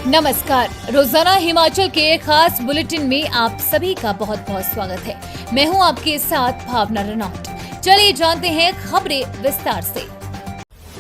नमस्कार। रोजाना हिमाचल के खास बुलेटिन में आप सभी का बहुत बहुत स्वागत है। मैं हूं आपके साथ भावना रनौट। चलिए जानते हैं खबरें विस्तार से।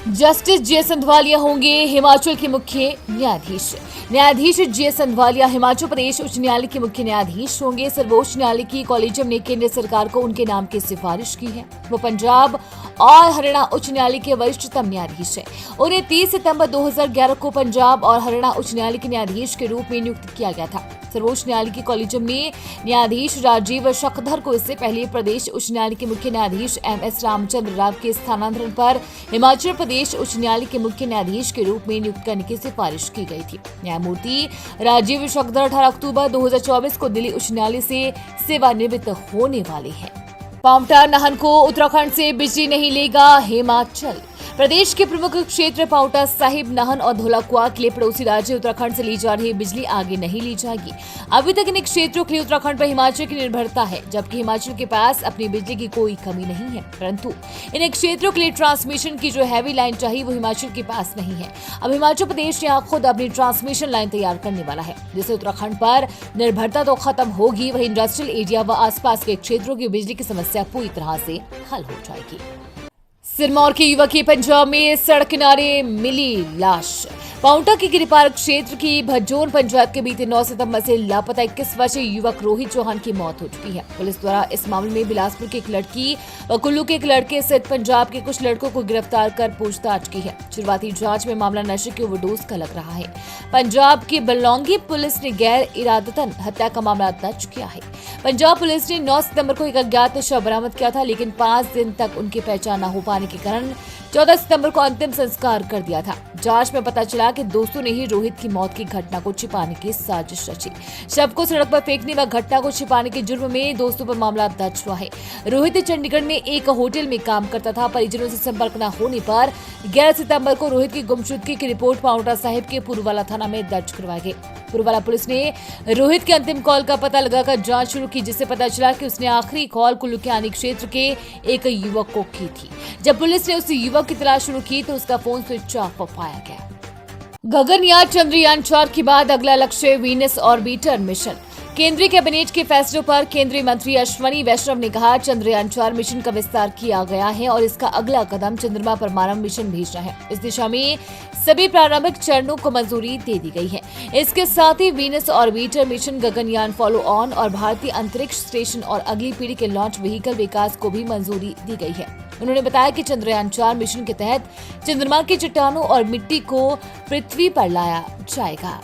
Justice GS. अंधवालिया होंगे हिमाचल के मुख्य न्यायाधीश। न्यायाधीश जी.एस. अंधवालिया हिमाचल प्रदेश उच्च न्यायालय के मुख्य न्यायाधीश होंगे। सर्वोच्च न्यायालय की कॉलेजियम ने केंद्र सरकार को उनके नाम की सिफारिश की है। वो पंजाब और हरियाणा उच्च न्यायालय के वरिष्ठतम न्यायाधीश हैं। उन्हें 30 सितंबर 2011 को पंजाब और हरियाणा उच्च न्यायालय के न्यायाधीश के रूप में नियुक्त किया गया था। सर्वोच्च न्यायालय की कॉलेजियम ने न्यायाधीश राजीव शखधर को इससे पहले प्रदेश उच्च न्यायालय के मुख्य न्यायाधीश एम.एस. रामचंद्र राव के स्थानांतरण पर हिमाचल प्रदेश उच्च न्यायालय के मुख्य न्यायाधीश के रूप में नियुक्त करने की सिफारिश की गई थी। न्यायमूर्ति राजीव शखधर 18 अक्टूबर 2024 को दिल्ली उच्च न्यायालय से सेवानिवृत्त होने वाले हैं। पांवटा नाहन को उत्तराखंड से बिजली नहीं लेगा हिमाचल। प्रदेश के प्रमुख क्षेत्र पांवटा साहिब, नाहन और धौलाकुआ के लिए पड़ोसी राज्य उत्तराखंड से ली जा रही बिजली आगे नहीं ली जाएगी। अभी तक इन क्षेत्रों के लिए उत्तराखंड पर हिमाचल की निर्भरता है, जबकि हिमाचल के पास अपनी बिजली की कोई कमी नहीं है। परंतु इन क्षेत्रों के लिए ट्रांसमिशन की जो हैवी लाइन चाहिए वो हिमाचल के पास नहीं है। अब हिमाचल प्रदेश यहाँ खुद अपनी ट्रांसमिशन लाइन तैयार करने वाला है, जिससे उत्तराखंड पर निर्भरता तो खत्म होगी, वही इंडस्ट्रियल एरिया व आसपास के क्षेत्रों की बिजली की समस्या पूरी तरह से हल हो जाएगी। सिरमौर के युवक की पंजाब में सड़क किनारे मिली लाश। पांवटा के गिरिपार क्षेत्र की भजोन पंचायत के बीते 9 सितंबर से लापता 21 वर्षीय युवक रोहित चौहान की मौत हो चुकी है। पुलिस द्वारा इस मामले में बिलासपुर की एक लड़की व कुल्लू के एक लड़के सहित पंजाब के कुछ लड़कों को गिरफ्तार कर पूछताछ की है। शुरुआती जांच में मामला नशे के ओवरडोज का लग रहा है। पंजाब की बलौंगी पुलिस ने गैर इरादतन हत्या का मामला दर्ज किया है। पंजाब पुलिस ने 9 सितंबर को एक अज्ञात शव बरामद किया था, लेकिन 5 दिन तक उनकी पहचान न हो पाने के कारण 14 सितंबर को अंतिम संस्कार कर दिया था। जांच में पता चला कि दोस्तों ने ही रोहित की मौत की घटना को छिपाने की साजिश रची। शव को सड़क पर फेंकने व घटना को छिपाने के जुर्म में दोस्तों पर मामला दर्ज हुआ है। रोहित चंडीगढ़ में एक होटल में काम करता था। परिजनों से संपर्क न होने पर 11 सितंबर को रोहित की गुमशुदगी की रिपोर्ट पांवटा साहिब के पुरवाला थाना में दर्ज करवाई गई। पुरवाला पुलिस ने रोहित के अंतिम कॉल का पता लगाकर जांच शुरू की, जिससे पता चला कि उसने आखिरी कॉल कुल्लू के आनी क्षेत्र के एक युवक को की थी। जब पुलिस ने उस युवक की तलाश शुरू की तो उसका फोन स्विच ऑफ पाया गया। गगनयान चंद्रयान 4 के बाद अगला लक्ष्य वीनस ऑर्बिटर मिशन। केंद्रीय कैबिनेट के फैसलों पर केंद्रीय मंत्री अश्वनी वैष्णव ने कहा, चंद्रयान 4 मिशन का विस्तार किया गया है और इसका अगला कदम चंद्रमा पर मानव मिशन भेजना है। इस दिशा में सभी प्रारंभिक चरणों को मंजूरी दे दी गई है। इसके साथ ही Venus orbiter mission, Gaganyaan follow on और भारतीय अंतरिक्ष स्टेशन और अगली पीढ़ी के लॉन्च व्हीकल विकास को भी मंजूरी दी गई है। उन्होंने बताया कि चंद्रयान 4 मिशन के तहत चंद्रमा की चट्टानों और मिट्टी को पृथ्वी पर लाया जाएगा।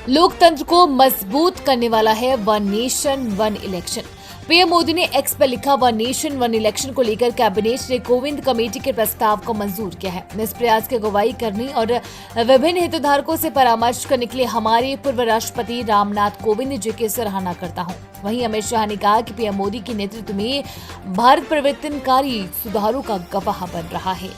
लोकतंत्र को मजबूत करने वाला है one nation one election. PM Modi ने एक्स पर लिखा, वन नेशन वन इलेक्शन को लेकर कैबिनेट ने कोविंद कमेटी के प्रस्ताव को मंजूर किया है। मैं इस प्रयास की अगुवाई करने और विभिन्न हितधारकों से परामर्श करने के लिए हमारे पूर्व राष्ट्रपति रामनाथ कोविंद जी की सराहना करता हूं। वहीं अमित शाह ने कहा कि पीएम मोदी के नेतृत्व में भारत परिवर्तनकारी सुधारों का गवाह बन रहा है।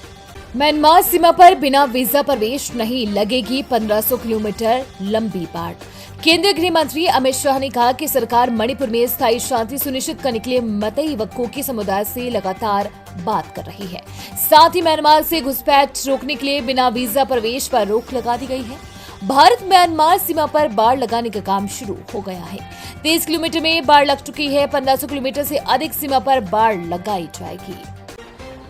म्यांमार सीमा पर बिना वीजा प्रवेश नहीं, लगेगी 1500 किलोमीटर लंबी बाट। केंद्रीय गृह मंत्री अमित शाह ने कहा कि सरकार मणिपुर में स्थायी शांति सुनिश्चित करने के लिए मतई व कोकी समुदाय से लगातार बात कर रही है। साथ ही म्यांमार से घुसपैठ रोकने के लिए बिना वीजा प्रवेश पर रोक लगा दी गई है। भारत म्यांमार सीमा पर बाड़ लगाने का काम शुरू हो गया है। 30 किलोमीटर में बाड़ लग चुकी है। 1500 किलोमीटर से अधिक सीमा पर बाड़ लगाई जाएगी।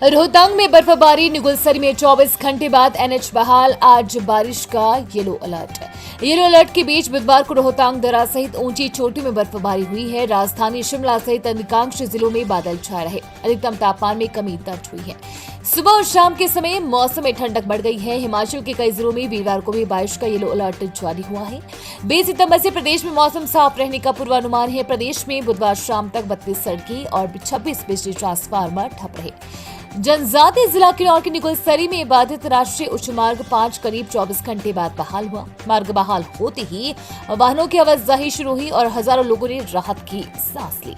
रोहतांग में बर्फबारी, निगुलसरी में 24 घंटे बाद एनएच बहाल, आज बारिश का येलो अलर्ट। येलो अलर्ट के बीच बुधवार को रोहतांग, दर्रा सहित ऊंची चोटियों में बर्फबारी हुई है। राजधानी शिमला सहित अधिकांश जिलों में बादल छाए रहे। अधिकतम तापमान में कमी दर्ज हुई है। सुबह और शाम के समय मौसम में ठंडक बढ़ गई है। हिमाचल के कई जिलों में वीरवार को भी बारिश का येलो अलर्ट जारी हुआ है। 20 सितंबर से प्रदेश में मौसम साफ रहने का पूर्वानुमान है। प्रदेश में बुधवार शाम तक 32 सड़कें और 26 बिजली ट्रांसफार्मर ठप रहे। जनजातीय जिला किन्नौर के निगुलसरी में बाधित राष्ट्रीय उच्च मार्ग 5 करीब 24 घंटे बाद बहाल हुआ। मार्ग बहाल होते ही वाहनों की आवाजाही शुरू हुई और हजारों लोगों ने राहत की सांस ली।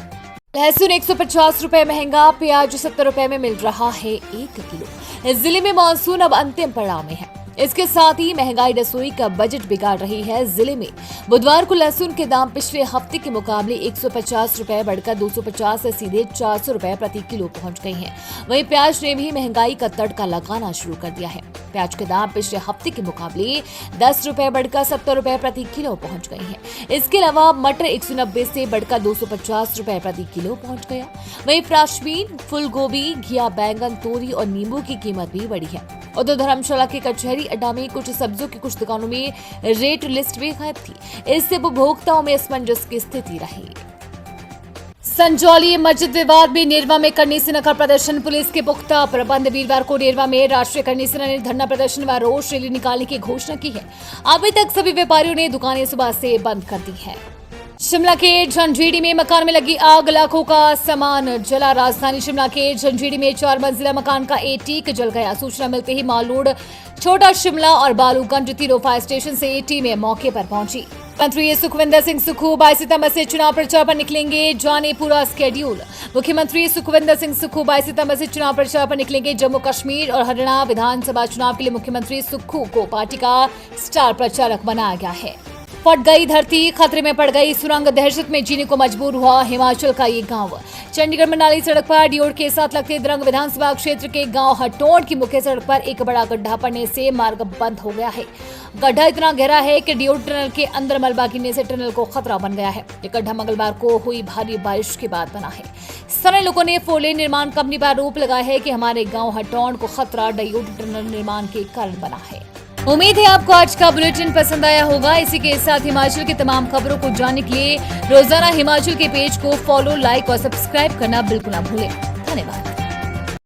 लहसुन 150 रुपए महंगा, प्याज 70 रुपए में मिल रहा है 1 किलो। इस जिले में मानसून अब अंतिम पड़ाव में है। इसके साथ ही महंगाई रसोई का बजट बिगाड़ रही है। जिले में बुधवार को लहसुन के दाम पिछले हफ्ते के मुकाबले 150 रुपए बढ़कर 250 से सीधे 400 रुपए प्रति किलो पहुंच गई हैं। वहीं प्याज ने भी महंगाई का तड़का लगाना शुरू कर दिया है। प्याज के दाम पिछले हफ्ते के मुकाबले 10 रुपए बढ़कर 70 रुपए प्रति किलो पहुंच गई हैं। इसके अलावा मटर 190 से बढ़कर 250 रुपए प्रति किलो पहुंच गया। वहीं फ्राशबीन, फूल गोभी, घिया, बैंगन, तोरी और नींबू की कीमत भी बढ़ी है। उधर धर्मशाला के कचहरी अड्डा में कुछ सब्जियों की कुछ दुकानों में रेट लिस्ट भी गायब थी। इससे उपभोक्ताओं में असमंजस की स्थिति रही। संजौली मस्जिद विवाद में नेरवा में करनी सेना का प्रदर्शन, पुलिस के पुख्ता प्रबंध। वीरवार को नेरवा में राष्ट्रीय करनी सेना ने धरना प्रदर्शन व रोष रैली निकालने की घोषणा की है। अभी तक सभी व्यापारियों ने दुकानें सुबह से बंद कर दी है। शिमला के झंझीड़ी में मकान में लगी आग, लाखों का सामान जला। राजधानी शिमला के झंझीड़ी में 4 मंजिला मकान का एटीक जल गया। सूचना मिलते ही मालरोड, छोटा शिमला और बालूगंज तीनों फायर स्टेशन से टीमें मौके पर पहुंची। मंत्री सुखविंदर सिंह सुक्खू 22 सितंबर से चुनाव प्रचार पर निकलेंगे, जाने पूरा स्केड्यूल। मुख्यमंत्री सुखविंदर सिंह सुक्खू 22 सितंबर से चुनाव प्रचार पर निकलेंगे। जम्मू कश्मीर और हरियाणा विधानसभा चुनाव के लिए मुख्यमंत्री सुक्खू को पार्टी का स्टार प्रचारक बनाया गया है। फट गई धरती, खतरे में पड़ गई सुरंग, दहशत में जीने को मजबूर हुआ हिमाचल का ये गांव। चंडीगढ़ मनाली सड़क पर डियोड़ के साथ लगते द्रंग विधानसभा क्षेत्र के गांव हटोड़ की मुख्य सड़क पर एक बड़ा गड्ढा पड़ने से मार्ग बंद हो गया है। गड्ढा इतना गहरा है कि डियोड़ टनल के अंदर मलबा गिरने से टनल को खतरा बन गया है। ये गड्ढा मंगलवार को हुई भारी बारिश के बाद बना है। स्थानीय लोगों ने 4 लेन निर्माण कंपनी पर आरोप लगाया है कि हमारे गाँव हटोड़ को खतरा डियोड़ टनल निर्माण के कारण बना है। उम्मीद है आपको आज का बुलेटिन पसंद आया होगा। इसी के साथ हिमाचल की तमाम खबरों को जानने के लिए रोजाना हिमाचल के पेज को फॉलो, लाइक और सब्सक्राइब करना बिल्कुल ना भूलें। धन्यवाद।